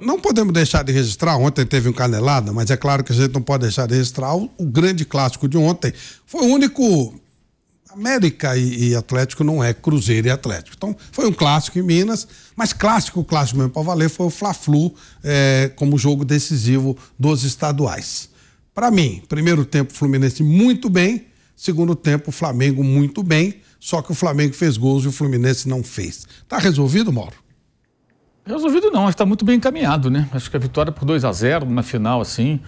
Não podemos deixar de registrar, ontem teve um canelada, mas é claro que a gente não pode deixar de registrar o grande clássico de ontem. Foi o único... América e Atlético não é Cruzeiro e Atlético. Então, foi um clássico em Minas, mas clássico mesmo para valer foi o Fla-Flu como jogo decisivo dos estaduais. Para mim, primeiro tempo Fluminense muito bem, segundo tempo Flamengo muito bem, só que o Flamengo fez gols e o Fluminense não fez. Tá resolvido, Mauro? Resolvido não, mas está muito bem encaminhado, né? Acho que a vitória por 2-0 na final, assim,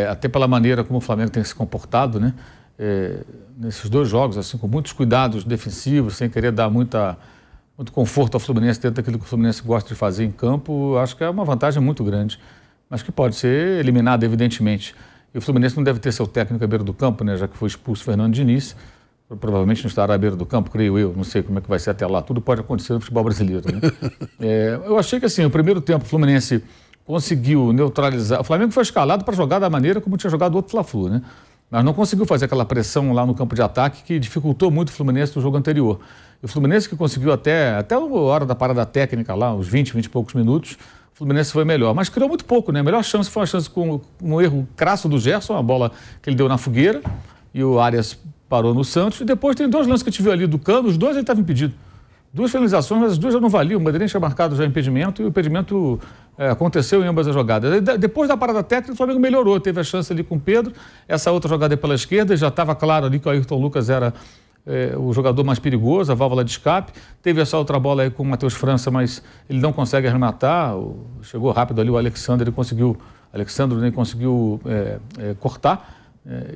até pela maneira como o Flamengo tem se comportado, né? Nesses dois jogos, assim, com muitos cuidados defensivos, sem querer dar muito conforto ao Fluminense dentro daquilo que o Fluminense gosta de fazer em campo, acho que é uma vantagem muito grande, mas que pode ser eliminada, evidentemente. E o Fluminense não deve ter seu técnico à beira do campo, né? Já que foi expulso o Fernando Diniz, provavelmente não estará à beira do campo, creio eu, não sei como é que vai ser até lá, tudo pode acontecer no futebol brasileiro, né? Eu achei que, assim, o primeiro tempo o Fluminense conseguiu neutralizar, o Flamengo foi escalado para jogar da maneira como tinha jogado o outro Fla-Flu, né? Mas não conseguiu fazer aquela pressão lá no campo de ataque que dificultou muito o Fluminense no jogo anterior. E o Fluminense que conseguiu até a hora da parada técnica lá, uns 20 e poucos minutos, o Fluminense foi melhor. Mas criou muito pouco, né? A melhor chance foi uma chance com um erro crasso do Gerson, uma bola que ele deu na fogueira, e o Arias parou no Santos. E depois tem dois lances que a gente viu ali do Cano, os dois ele estava impedido. Duas finalizações, mas as duas já não valiam. O Bandeirinha tinha marcado já impedimento e o impedimento aconteceu em ambas as jogadas. Depois da parada técnica, o Flamengo melhorou, teve a chance ali com o Pedro. Essa outra jogada pela esquerda, já estava claro ali que o Ayrton Lucas era o jogador mais perigoso, a válvula de escape. Teve essa outra bola aí com o Matheus França, mas ele não consegue arrematar. Chegou rápido ali o Alexandre, ele conseguiu cortar.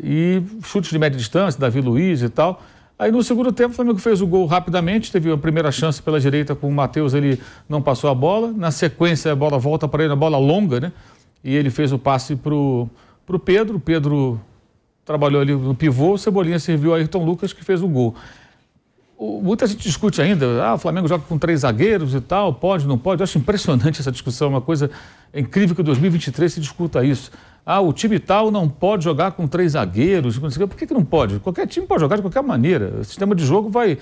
E chutes de média distância, Davi Luiz e tal. Aí no segundo tempo o Flamengo fez o gol rapidamente, teve a primeira chance pela direita com o Matheus, ele não passou a bola. Na sequência a bola volta para ele, a bola longa, né? E ele fez o passe pro Pedro. O Pedro trabalhou ali no pivô, o Cebolinha serviu a Ayrton Lucas que fez o gol. Muita gente discute ainda, o Flamengo joga com 3 zagueiros e tal, pode, não pode. Eu acho impressionante essa discussão, uma coisa incrível que em 2023 se discuta isso. O time tal não pode jogar com 3 zagueiros. Por que não pode? Qualquer time pode jogar de qualquer maneira. O sistema de jogo vai,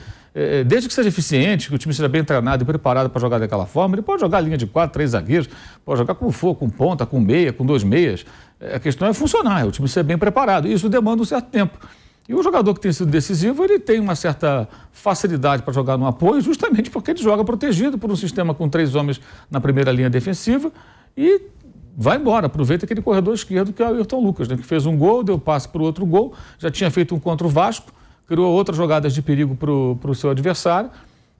desde que seja eficiente, que o time seja bem treinado e preparado para jogar daquela forma, ele pode jogar a linha de 4, 3 zagueiros, pode jogar como for, com ponta, com meia, com 2 meias. A questão é funcionar, o time ser bem preparado. E isso demanda um certo tempo. E o jogador que tem sido decisivo, ele tem uma certa facilidade para jogar no apoio, justamente porque ele joga protegido por um sistema com 3 homens na primeira linha defensiva e vai embora, aproveita aquele corredor esquerdo que é o Ayrton Lucas, né, que fez um gol, deu passe para o outro gol, já tinha feito um contra o Vasco, criou outras jogadas de perigo para o seu adversário.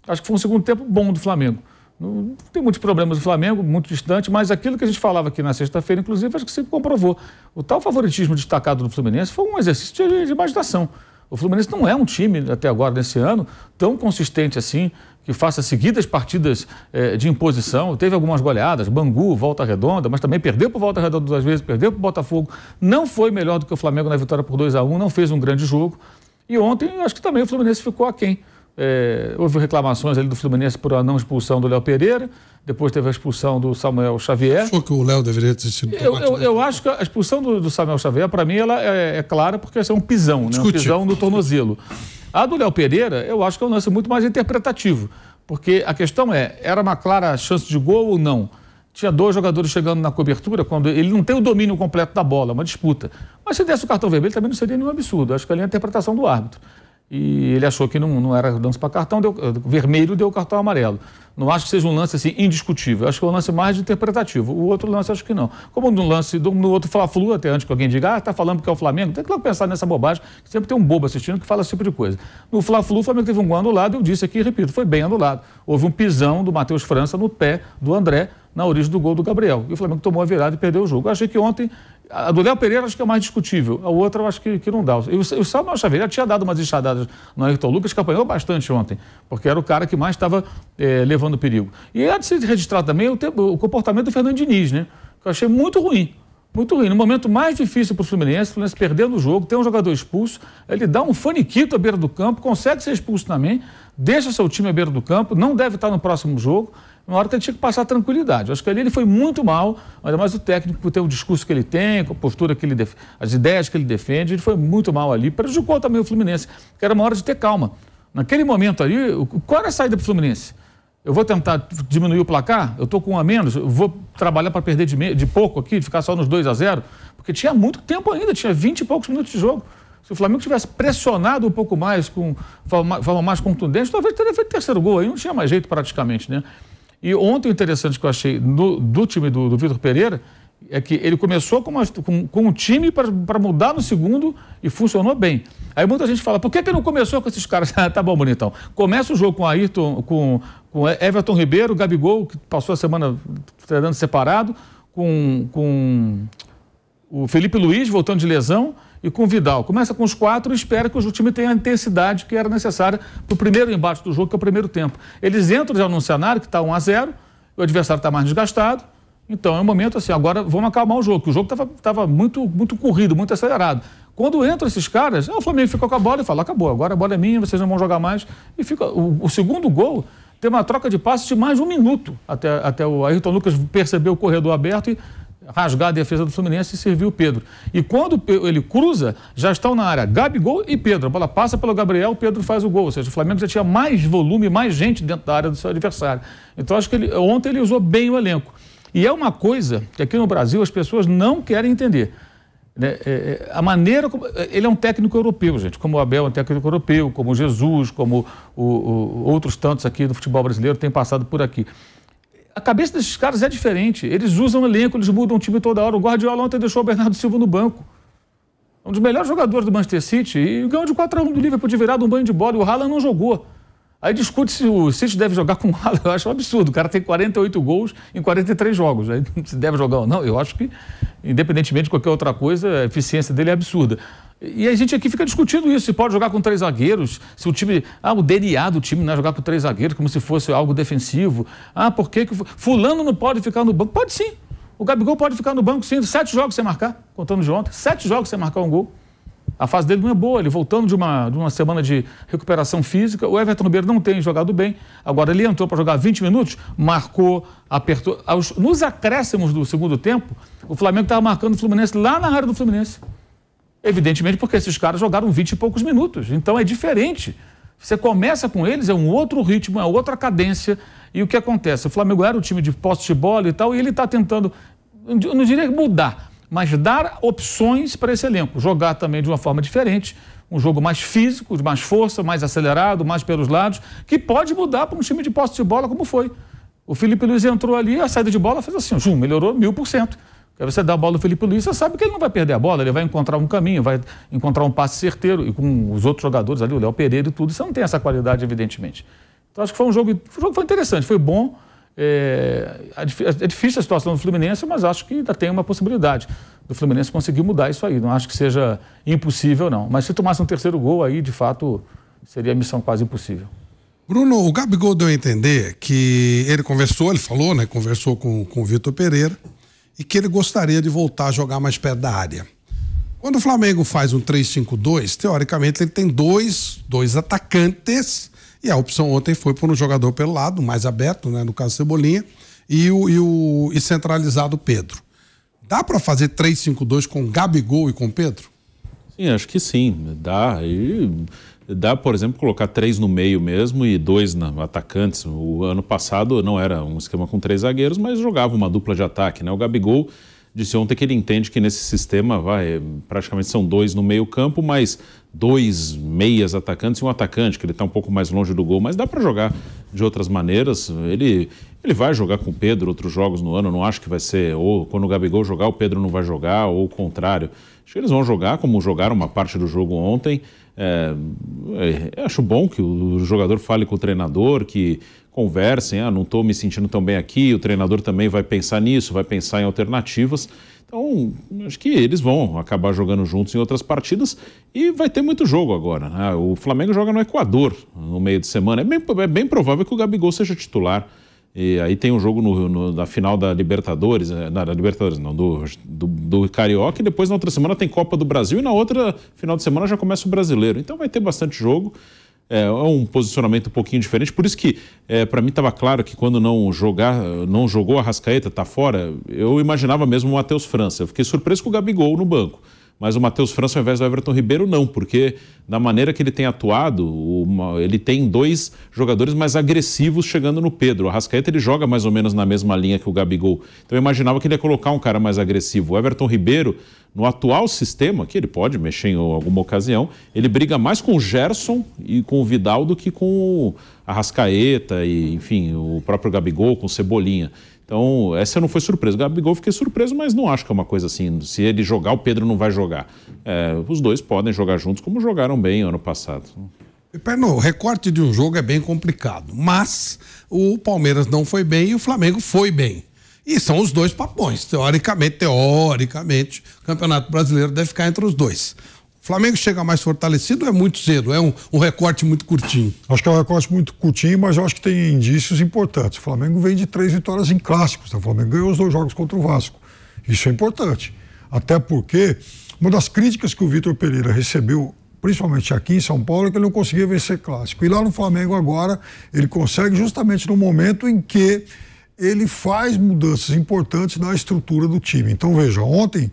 Acho que foi um segundo tempo bom do Flamengo. Não tem muitos problemas do Flamengo, muito distante, mas aquilo que a gente falava aqui na sexta-feira, inclusive, acho que se comprovou. O tal favoritismo destacado do Fluminense foi um exercício de imaginação. O Fluminense não é um time, até agora, nesse ano, tão consistente assim, que faça seguidas partidas de imposição. Teve algumas goleadas, Bangu, Volta Redonda, mas também perdeu para o Volta Redonda 2 vezes, perdeu para o Botafogo. Não foi melhor do que o Flamengo na vitória por 2-1, não fez um grande jogo. E ontem, acho que também o Fluminense ficou aquém. Houve reclamações ali do Fluminense por a não expulsão do Léo Pereira, depois teve a expulsão do Samuel Xavier. Achou que o Léo deveria ter sido... Eu acho que a expulsão do Samuel Xavier, para mim, ela é clara porque é um pisão, né? Um pisão no tornozelo. A do Léo Pereira, eu acho que é um lance muito mais interpretativo, porque a questão era uma clara chance de gol ou não? Tinha 2 jogadores chegando na cobertura, quando ele não tem o domínio completo da bola, uma disputa. Mas se desse o cartão vermelho também não seria nenhum absurdo, acho que ali é a interpretação do árbitro. E ele achou que não era lance para cartão, vermelho, deu o cartão amarelo. Não acho que seja um lance assim indiscutível, acho que é um lance mais interpretativo. O outro lance acho que não. Como no lance, no outro Fla-Flu, até antes que alguém diga, está falando que é o Flamengo, tem que logo pensar nessa bobagem, que sempre tem um bobo assistindo que fala esse tipo de coisa. No Fla-Flu, o Flamengo teve um gol anulado, eu disse aqui e repito, foi bem anulado. Houve um pisão do Matheus França no pé do André, na origem do gol do Gabriel. E o Flamengo tomou a virada e perdeu o jogo. Eu achei que ontem, a do Léo Pereira acho que é mais discutível, a outra eu acho que não dá. E o Samuel Xavier já tinha dado umas enxadadas no Ayrton Lucas, que apanhou bastante ontem, porque era o cara que mais estava levando perigo. E há de se registrar também o comportamento do Fernando Diniz, né? Que eu achei muito ruim. Muito ruim. No momento mais difícil para o Fluminense perdendo o jogo, tem um jogador expulso, ele dá um faniquito à beira do campo, consegue ser expulso também, deixa seu time à beira do campo, não deve estar no próximo jogo, uma hora que ele tinha que passar tranquilidade. Eu acho que ali ele foi muito mal, ainda mais o técnico por ter o discurso que ele tem, com a postura que ele defende, as ideias que ele defende, ele foi muito mal ali, prejudicou também o Fluminense, que era uma hora de ter calma. Naquele momento ali, qual era a saída para o Fluminense? Eu vou tentar diminuir o placar, eu estou com um a menos, eu vou trabalhar para perder de pouco aqui, ficar só nos 2-0, porque tinha muito tempo ainda, tinha 20 e poucos minutos de jogo. Se o Flamengo tivesse pressionado um pouco mais, com forma mais contundente, talvez teria feito terceiro gol, aí não tinha mais jeito praticamente, né? E ontem o interessante que eu achei do time do Vitor Pereira é que ele começou com um time para mudar no segundo e funcionou bem. Aí muita gente fala, por que não começou com esses caras? Tá bom, bonitão. Começa o jogo com Ayrton, com Everton Ribeiro, Gabigol, que passou a semana treinando separado, com o Felipe Luiz voltando de lesão e com o Vidal. Começa com os 4 e espera que o time tenha a intensidade que era necessária para o primeiro embate do jogo, que é o primeiro tempo. Eles entram já num cenário que está 1-0, o adversário está mais desgastado. Então, é um momento assim, agora vamos acalmar o jogo, porque o jogo estava muito corrido, muito acelerado. Quando entram esses caras, o Flamengo fica com a bola e fala, acabou, agora a bola é minha, vocês não vão jogar mais. E fica o segundo gol, tem uma troca de passes de mais de 1 minuto, até o Ayrton Lucas perceber o corredor aberto e rasgar a defesa do Fluminense e servir o Pedro. E quando ele cruza, já estão na área Gabigol e Pedro. A bola passa pelo Gabriel, o Pedro faz o gol. Ou seja, o Flamengo já tinha mais volume, mais gente dentro da área do seu adversário. Então, acho que ontem ele usou bem o elenco. E é uma coisa que aqui no Brasil as pessoas não querem entender. Né? A maneira como... Ele é um técnico europeu, gente, como o Abel é um técnico europeu, como o Jesus, como outros tantos aqui do futebol brasileiro têm passado por aqui. A cabeça desses caras é diferente. Eles usam elenco, eles mudam o time toda hora. O Guardiola ontem deixou o Bernardo Silva no banco. Um dos melhores jogadores do Manchester City e ganhou de 4-1 do Liverpool de virada, um banho de bola, e o Haaland não jogou. Aí discute se o City deve jogar com o Haaland. Eu acho um absurdo. O cara tem 48 gols em 43 jogos. Aí se deve jogar ou não, eu acho que, independentemente de qualquer outra coisa, a eficiência dele é absurda. E a gente aqui fica discutindo isso, se pode jogar com 3 zagueiros, se o time... o DNA do time não é jogar com 3 zagueiros, como se fosse algo defensivo. Por que fulano não pode ficar no banco? Pode sim. O Gabigol pode ficar no banco sim, 7 jogos sem marcar, contando de ontem, 7 jogos sem marcar um gol. A fase dele não é boa, ele voltando de uma semana de recuperação física. O Everton Ribeiro não tem jogado bem. Agora ele entrou para jogar 20 minutos, marcou, apertou. Nos acréscimos do segundo tempo, o Flamengo estava marcando o Fluminense lá na área do Fluminense. Evidentemente porque esses caras jogaram 20 e poucos minutos. Então é diferente. Você começa com eles, é um outro ritmo, é outra cadência. E o que acontece? O Flamengo era o time de posse de bola e tal, e ele está tentando, eu não diria mudar, mas dar opções para esse elenco. Jogar também de uma forma diferente, um jogo mais físico, de mais força, mais acelerado, mais pelos lados, que pode mudar para um time de posse de bola como foi. O Felipe Luiz entrou ali, a saída de bola fez assim, melhorou 1000%. Aí você dá a bola ao Felipe Luiz, você sabe que ele não vai perder a bola, ele vai encontrar um caminho, vai encontrar um passe certeiro, e com os outros jogadores ali, o Léo Pereira e tudo, você não tem essa qualidade, evidentemente. Então acho que o jogo foi interessante, foi bom. É difícil a situação do Fluminense, mas acho que ainda tem uma possibilidade do Fluminense conseguir mudar isso aí. Não acho que seja impossível, não. Mas se tomasse um terceiro gol, aí, de fato, seria a missão quase impossível. Bruno, o Gabigol deu a entender que ele falou, né? Conversou com o Vitor Pereira e que ele gostaria de voltar a jogar mais perto da área. Quando o Flamengo faz um 3-5-2, teoricamente ele tem dois atacantes. E a opção ontem foi por um jogador pelo lado, mais aberto, né, no caso Cebolinha, e centralizado Pedro. Dá para fazer 3-5-2 com Gabigol e com Pedro? Sim, acho que sim. Dá, por exemplo, colocar 3 no meio mesmo e 2 atacantes. O ano passado não era um esquema com 3 zagueiros, mas jogava uma dupla de ataque, né? O Gabigol disse ontem que ele entende que nesse sistema praticamente são 2 no meio campo, mas 2 meias atacantes e um atacante, que ele está um pouco mais longe do gol, mas dá para jogar de outras maneiras. Ele vai jogar com o Pedro outros jogos no ano, eu não acho que vai ser, ou quando o Gabigol jogar, o Pedro não vai jogar, ou o contrário. Acho que eles vão jogar como jogaram uma parte do jogo ontem. Acho bom que o jogador fale com o treinador, que conversem, não estou me sentindo tão bem aqui, o treinador também vai pensar nisso, vai pensar em alternativas. Então, acho que eles vão acabar jogando juntos em outras partidas e vai ter muito jogo agora, né? O Flamengo joga no Equador no meio de semana. É bem provável que o Gabigol seja titular. E aí tem um jogo na final da Libertadores, do Carioca, e depois na outra semana tem Copa do Brasil e na outra final de semana já começa o Brasileiro. Então vai ter bastante jogo. É um posicionamento um pouquinho diferente, por isso que para mim estava claro que quando não jogou a Arrascaeta, está fora, eu imaginava mesmo o Matheus França. Eu fiquei surpreso com o Gabigol no banco, mas o Matheus França ao invés do Everton Ribeiro não, porque da maneira que ele tem atuado, ele tem 2 jogadores mais agressivos chegando no Pedro. O Arrascaeta ele joga mais ou menos na mesma linha que o Gabigol, então eu imaginava que ele ia colocar um cara mais agressivo. O Everton Ribeiro, no atual sistema, que ele pode mexer em alguma ocasião, ele briga mais com o Gerson e com o Vidal do que com o Arrascaeta e, enfim, o próprio Gabigol, com o Cebolinha. Então, essa não foi surpresa. O Gabigol fiquei surpreso, mas não acho que é uma coisa assim. Se ele jogar, o Pedro não vai jogar. Os dois podem jogar juntos, como jogaram bem ano passado. O recorte de um jogo é bem complicado, mas o Palmeiras não foi bem e o Flamengo foi bem. E são os dois papões. Teoricamente, o Campeonato Brasileiro deve ficar entre os dois. O Flamengo chega mais fortalecido, é muito cedo, é um recorte muito curtinho. Acho que é um recorte muito curtinho, mas eu acho que tem indícios importantes. O Flamengo vem de 3 vitórias em clássicos. O Flamengo ganhou os 2 jogos contra o Vasco. Isso é importante. Até porque uma das críticas que o Vitor Pereira recebeu, principalmente aqui em São Paulo, é que ele não conseguia vencer clássico. E lá no Flamengo agora, ele consegue justamente no momento em que ele faz mudanças importantes na estrutura do time. Então, veja, ontem,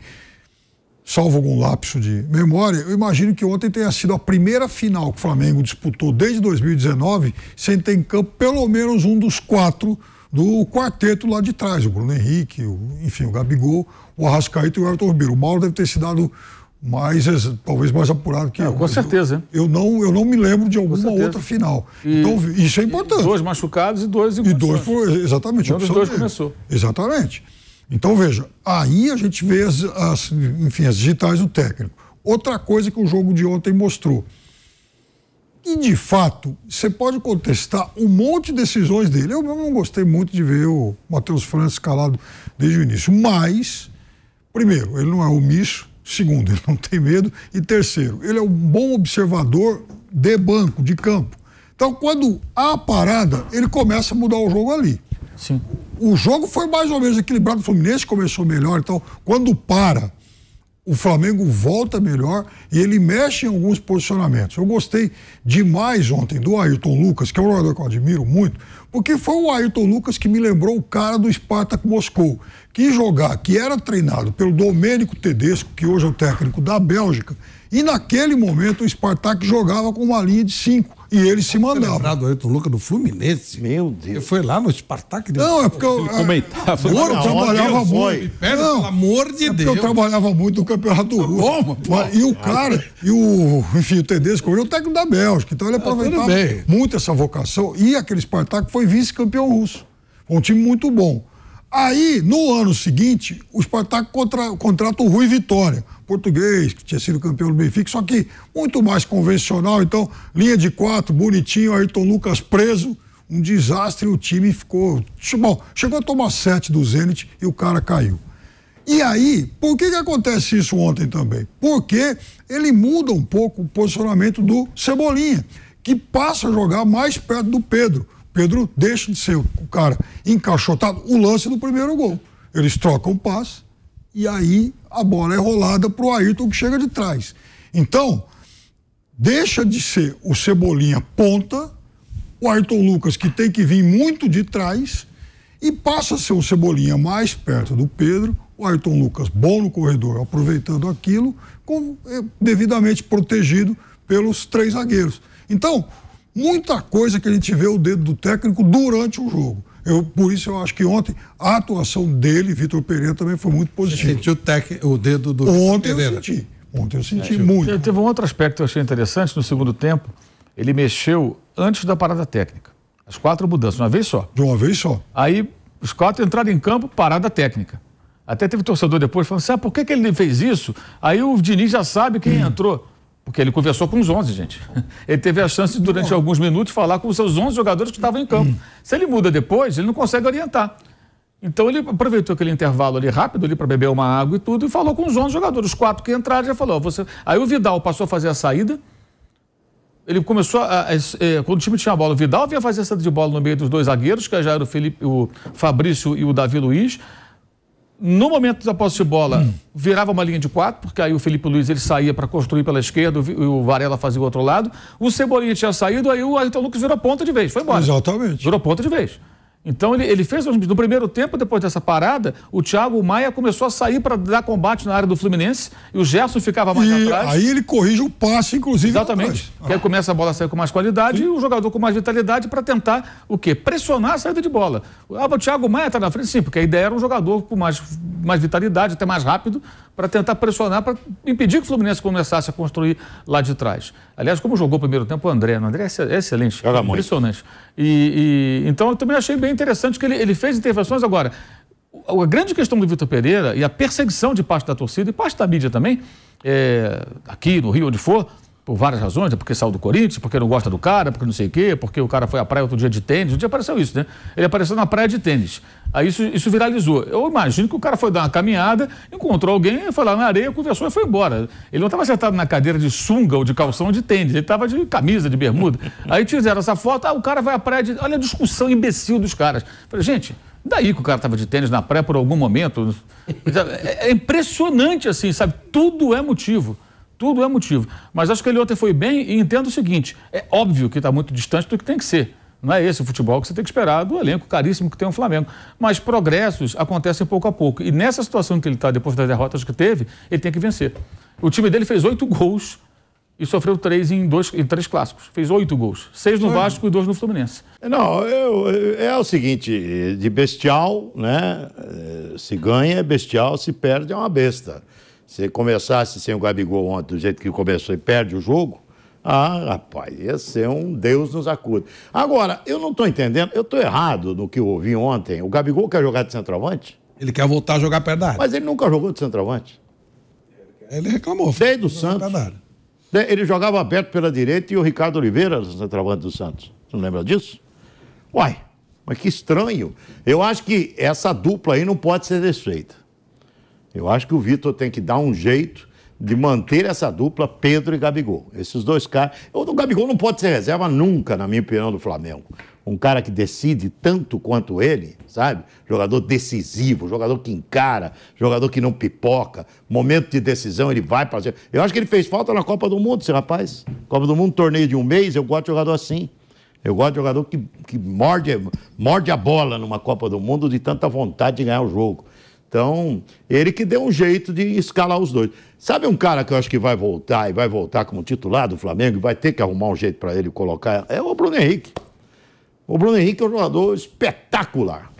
salvo algum lapso de memória, eu imagino que ontem tenha sido a primeira final que o Flamengo disputou desde 2019 sem ter em campo pelo menos um dos 4 do quarteto lá de trás, o Bruno Henrique, o Gabigol, o Arrascaeta e o Everton Ribeiro. O Mauro deve ter se dado talvez mais apurado que eu. Com certeza. Eu não me lembro de alguma outra final. Então, isso é importante. 2 machucados e 2 E 2 foi, exatamente. Um dos 2 começou. Exatamente. Então, veja, aí a gente vê as digitais do técnico. Outra coisa que o jogo de ontem mostrou. E, de fato, você pode contestar um monte de decisões dele. Eu mesmo não gostei muito de ver o Matheus França escalado desde o início. Mas, primeiro, ele não é omisso. Segundo, ele não tem medo. E terceiro, ele é um bom observador de banco, de campo. Então, quando há a parada, ele começa a mudar o jogo ali. Sim. O jogo foi mais ou menos equilibrado. O Fluminense começou melhor. Então, quando para, o Flamengo volta melhor e ele mexe em alguns posicionamentos. Eu gostei demais ontem do Ayrton Lucas, que é um jogador que eu admiro muito, porque foi o Ayrton Lucas que me lembrou o cara do Spartak Moscou, que era treinado pelo Domênico Tedesco, que hoje é o técnico da Bélgica, e naquele momento o Spartak jogava com uma linha de 5 e ele se mandava. Lembrado do Ayrton Lucas do Fluminense? Meu Deus. Ele foi lá no Spartak? Não, é porque eu trabalhava muito. Pelo amor de Deus. Eu trabalhava muito no Campeonato Russo. E o cara, o Tedesco, ele é o técnico da Bélgica, então ele aproveitava muito essa vocação. E aquele Spartak foi vice-campeão russo. Foi um time muito bom. Aí, no ano seguinte, o Spartak contrata o Rui Vitória, português, que tinha sido campeão do Benfica, só que muito mais convencional. Então, linha de 4, bonitinho, Ayrton Lucas preso, um desastre, o time ficou... Bom, chegou a tomar 7 do Zenit e o cara caiu. E aí, por que acontece isso ontem também? Porque ele muda um pouco o posicionamento do Cebolinha, que passa a jogar mais perto do Pedro. Pedro deixa de ser o cara encaixotado, o lance do primeiro gol. Eles trocam o passe e aí a bola é rolada para o Ayrton, que chega de trás. Então, deixa de ser o Cebolinha ponta, o Ayrton Lucas, que tem que vir muito de trás, e passa a ser o Cebolinha mais perto do Pedro, o Ayrton Lucas bom no corredor, aproveitando aquilo, devidamente protegido pelos 3 zagueiros. Então, muita coisa que a gente vê o dedo do técnico durante o jogo. Por isso eu acho que ontem a atuação dele, Vitor Pereira, também foi muito positiva. Você sentiu o dedo do Ontem Pereira? Ontem eu senti muito. Teve um outro aspecto que eu achei interessante no segundo tempo. Ele mexeu antes da parada técnica. As 4 mudanças, de uma vez só. De uma vez só. Aí os 4 entraram em campo, parada técnica. Até teve torcedor depois falando assim, por que ele fez isso? Aí o Diniz já sabe quem entrou. Porque ele conversou com os 11, gente. Ele teve a chance de, durante alguns minutos, falar com os seus 11 jogadores que estavam em campo. Se ele muda depois, ele não consegue orientar. Então ele aproveitou aquele intervalo ali rápido ali para beber uma água e tudo e falou com os 11 jogadores. Os 4 que entraram já falou. Aí o Vidal passou a fazer a saída. Ele começou quando o time tinha a bola, o Vidal vinha fazer a saída de bola no meio dos 2 zagueiros, que já era o Fabrício e o Davi Luiz. No momento da posse de bola, virava uma linha de 4, porque aí o Felipe Luiz ele saía para construir pela esquerda, o Varela fazia o outro lado. O Cebolinha tinha saído, aí o Ayrton Lucas virou ponta de vez, foi embora. Exatamente. Virou ponta de vez. Então ele fez no primeiro tempo, depois dessa parada, o Thiago Maia começou a sair para dar combate na área do Fluminense e o Gerson ficava mais atrás. Aí ele corrige o passe, inclusive. Exatamente. Que aí começa a bola a sair com mais qualidade e o jogador com mais vitalidade para tentar o quê? Pressionar a saída de bola. O Thiago Maia está na frente, sim, porque a ideia era um jogador com mais vitalidade, até mais rápido, para tentar pressionar, para impedir que o Fluminense começasse a construir lá de trás. Aliás, como jogou o primeiro tempo o André é excelente. Joga muito. Impressionante. Então eu também achei bem interessante que ele fez intervenções. Agora, a grande questão do Vitor Pereira e a perseguição de parte da torcida e parte da mídia também, aqui no Rio, onde for, por várias razões, porque saiu do Corinthians, porque não gosta do cara, porque não sei o quê, porque o cara foi à praia outro dia de tênis. Um dia apareceu isso, né? Ele apareceu na praia de tênis. Aí isso viralizou. Eu imagino que o cara foi dar uma caminhada, encontrou alguém, foi lá na areia, conversou e foi embora. Ele não estava sentado na cadeira de sunga ou de calção de tênis, ele estava de camisa, de bermuda. Aí fizeram essa foto, o cara vai à praia de... Olha a discussão imbecil dos caras. Falei, gente, daí que o cara estava de tênis na praia por algum momento. É impressionante assim, sabe? Tudo é motivo. Tudo é motivo. Mas acho que ele ontem foi bem e entendo o seguinte, é óbvio que está muito distante do que tem que ser. Não é esse o futebol que você tem que esperar do elenco caríssimo que tem o Flamengo. Mas progressos acontecem pouco a pouco. E nessa situação que ele está, depois das derrotas que teve, ele tem que vencer. O time dele fez 8 gols e sofreu 3 em 3 clássicos. Fez 8 gols. 6 no Vasco e 2 no Fluminense. Não, é o seguinte, de bestial, né? Se ganha é bestial, se perde é uma besta. Se começasse sem o Gabigol ontem, do jeito que começou e perde o jogo, rapaz, ia ser um Deus nos acuda. Agora, eu não estou entendendo, eu estou errado no que eu ouvi ontem. O Gabigol quer jogar de centroavante? Ele quer voltar a jogar perto da área. Mas ele nunca jogou de centroavante. Ele reclamou. Desde o Santos. Ele jogava aberto pela direita e o Ricardo Oliveira era o centroavante do Santos. Você não lembra disso? Uai, mas que estranho. Eu acho que essa dupla aí não pode ser desfeita. Eu acho que o Vitor tem que dar um jeito de manter essa dupla Pedro e Gabigol. Esses dois caras... O Gabigol não pode ser reserva nunca, na minha opinião, do Flamengo. Um cara que decide tanto quanto ele, sabe? Jogador decisivo, jogador que encara, jogador que não pipoca. Momento de decisão, ele vai fazer. Eu acho que ele fez falta na Copa do Mundo, esse rapaz. Copa do Mundo, torneio de um mês, eu gosto de jogador assim. Eu gosto de jogador que morde a bola numa Copa do Mundo de tanta vontade de ganhar o jogo. Então, ele que deu um jeito de escalar os dois. Sabe um cara que eu acho que vai voltar e vai voltar como titular do Flamengo e vai ter que arrumar um jeito para ele colocar? É o Bruno Henrique. O Bruno Henrique é um jogador espetacular.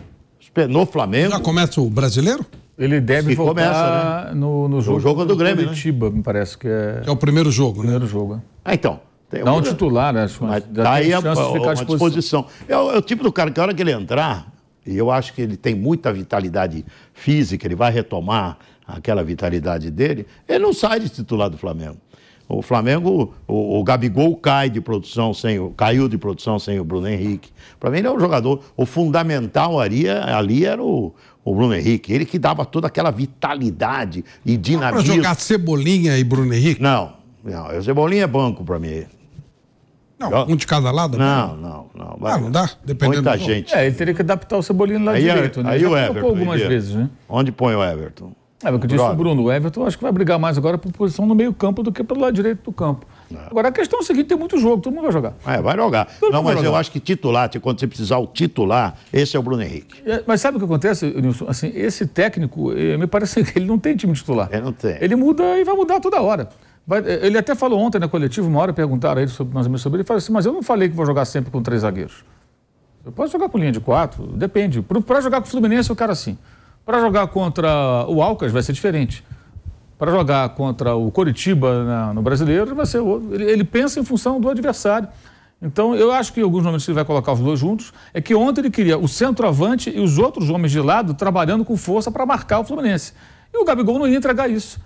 No Flamengo. Já começa o brasileiro? Ele deve voltar começa, né? no jogo do Grêmio, Curitiba, né? Me parece que é... Que é o primeiro jogo, Primeiro jogo. Então. Não titular, acho. Mas tá aí a disposição. É o tipo do cara que a hora que ele entrar... E eu acho que ele tem muita vitalidade física, ele vai retomar aquela vitalidade dele, ele não sai de titular do Flamengo. O Flamengo, o Gabigol caiu de produção sem o Bruno Henrique. Para mim ele é um jogador, o fundamental ali era o Bruno Henrique, ele que dava toda aquela vitalidade e dinamismo. Para jogar Cebolinha e Bruno Henrique? Não, o Cebolinha é banco para mim. Não, um de cada lado? Não. Não dá? Dependendo muita gente. Ele teria que adaptar o Cebolinha lá direito, né? Aí o Everton. Algumas vezes, né? Onde põe o Everton? O que disse o Bruno, o Everton acho que vai brigar mais agora por posição no meio campo do que pelo lado direito do campo. Agora a questão é a seguinte, tem muito jogo, todo mundo vai jogar. Vai jogar. Não, mas eu acho que titular, quando você precisar o titular, esse é o Bruno Henrique. Mas sabe o que acontece, Nilson? Assim, esse técnico, me parece que ele não tem time titular. Ele não tem. Ele muda e vai mudar toda hora. Ele até falou ontem na coletiva, uma hora perguntaram a ele mais ou menos sobre ele, ele falou assim, mas eu não falei que vou jogar sempre com 3 zagueiros. Eu posso jogar com linha de 4, depende. Para jogar com o Fluminense, eu quero assim. Para jogar contra o Alcas, vai ser diferente. Para jogar contra o Coritiba no Brasileiro, vai ser outro. Ele pensa em função do adversário. Então, eu acho que em alguns momentos ele vai colocar os dois juntos. É que ontem ele queria o centroavante e os outros homens de lado trabalhando com força para marcar o Fluminense. E o Gabigol não ia entregar isso.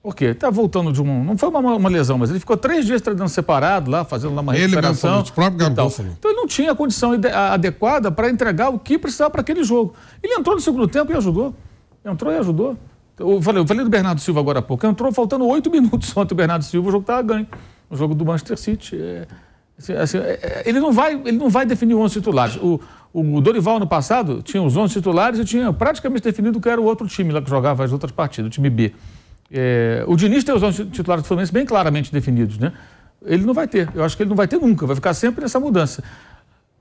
Por quê? Está voltando de não foi uma lesão, mas ele ficou 3 dias treinando separado lá, fazendo lá uma recuperação. Ele próprio Gabigol falou. Então ele não tinha a condição adequada para entregar o que precisava para aquele jogo. Ele entrou no segundo tempo e ajudou. Eu falei do Bernardo Silva agora há pouco. Entrou faltando 8 minutos ontem o Bernardo Silva, o jogo estava ganho. O jogo do Manchester City. Ele não vai definir 11 titulares. O Dorival, no passado, tinha os 11 titulares e tinha praticamente definido que era o outro time lá que jogava as outras partidas, o time B. O Diniz tem os 11 titulares do Fluminense bem claramente definidos, né? Ele não vai ter. Eu acho que ele não vai ter nunca. Vai ficar sempre nessa mudança.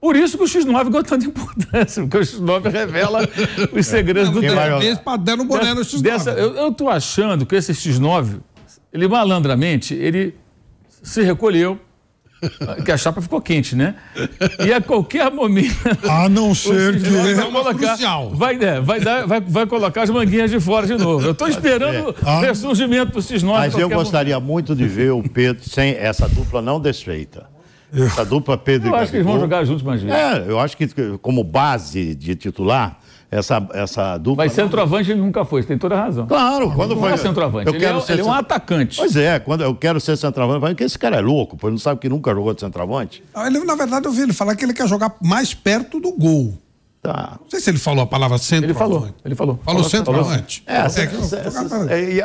Por isso que o X9 ganhou tanta importância, porque o X9 revela os segredos do tempo. Deram boné no X9. Eu tô achando que esse X9, ele malandramente, ele se recolheu, que a chapa ficou quente, né? E a qualquer momento... A não ser que... Vai colocar as manguinhas de fora de novo. Eu estou esperando o ressurgimento do X9. Mas eu gostaria muito de ver o Pedro sem essa dupla não desfeita. Essa dupla Pedro e Gabigol. Eu acho que eles vão jogar juntos mais vezes. Eu acho que como base de titular, essa dupla... Mas centroavante ele nunca foi, você tem toda a razão. Claro, quando foi... Não é centroavante, ele é um atacante. Pois é, quando eu quero ser centroavante, porque esse cara é louco, porque não sabe que nunca jogou de centroavante. Na verdade, eu vi ele falar que ele quer jogar mais perto do gol. Tá. Não sei se ele falou a palavra centroavante. Ele falou. Falou centroavante.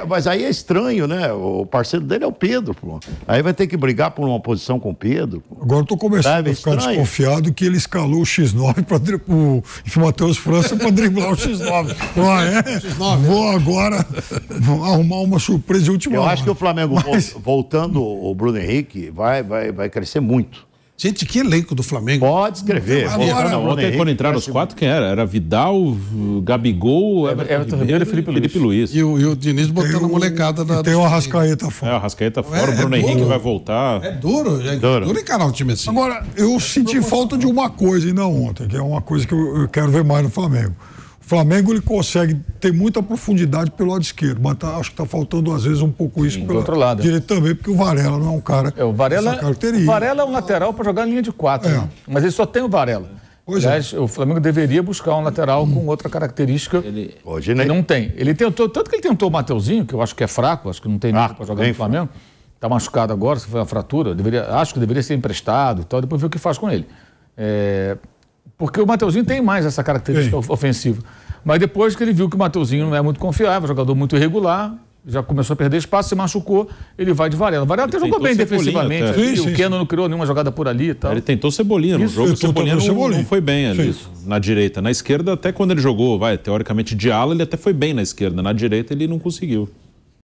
Mas aí é estranho, né? O parceiro dele é o Pedro, pô. Aí vai ter que brigar por uma posição com o Pedro. Agora eu tô começando a ficar desconfiado que ele escalou o X9 para o Matheus França para driblar o X9. Vou agora arrumar uma surpresa de última hora. Eu acho que o Flamengo, voltando o Bruno Henrique, vai crescer muito. Gente, que elenco do Flamengo. Pode escrever. Ontem, quando entraram os 4, quem era? Era Vidal, Gabigol, Everton Ribeiro e Felipe Luiz. E o Diniz botando a molecada da... Tem o Arrascaeta fora. O Arrascaeta fora, o Bruno Henrique vai voltar. É duro encarar um time assim. Agora, eu senti falta de uma coisa ainda ontem, que é uma coisa que eu quero ver mais no Flamengo. O Flamengo ele consegue ter muita profundidade pelo lado esquerdo, mas acho que está faltando às vezes um pouco isso pelo outro lado direito também, porque o Varela não é um cara o Varela é um lateral para jogar em linha de 4, né? Mas ele só tem o Varela. Aliás, o Flamengo deveria buscar um lateral com outra característica. Hoje não tem. Ele tentou, tanto que ele tentou o Mateuzinho, que eu acho que é fraco, acho que não tem nada para jogar no Flamengo. Está machucado agora, se foi uma fratura, acho que deveria ser emprestado e tal, depois ver o que faz com ele. Porque o Mateuzinho tem mais essa característica ofensiva. Mas depois que ele viu que o Mateuzinho não é muito confiável, jogador muito irregular, já começou a perder espaço, se machucou, ele vai de Varela. O Varela até jogou bem defensivamente. O Keno não criou nenhuma jogada por ali e tal. Ele tentou Cebolinha no jogo, o Cebolinha não foi bem ali, na direita. Na esquerda, até quando ele jogou, teoricamente de ala, ele até foi bem na esquerda. Na direita, ele não conseguiu.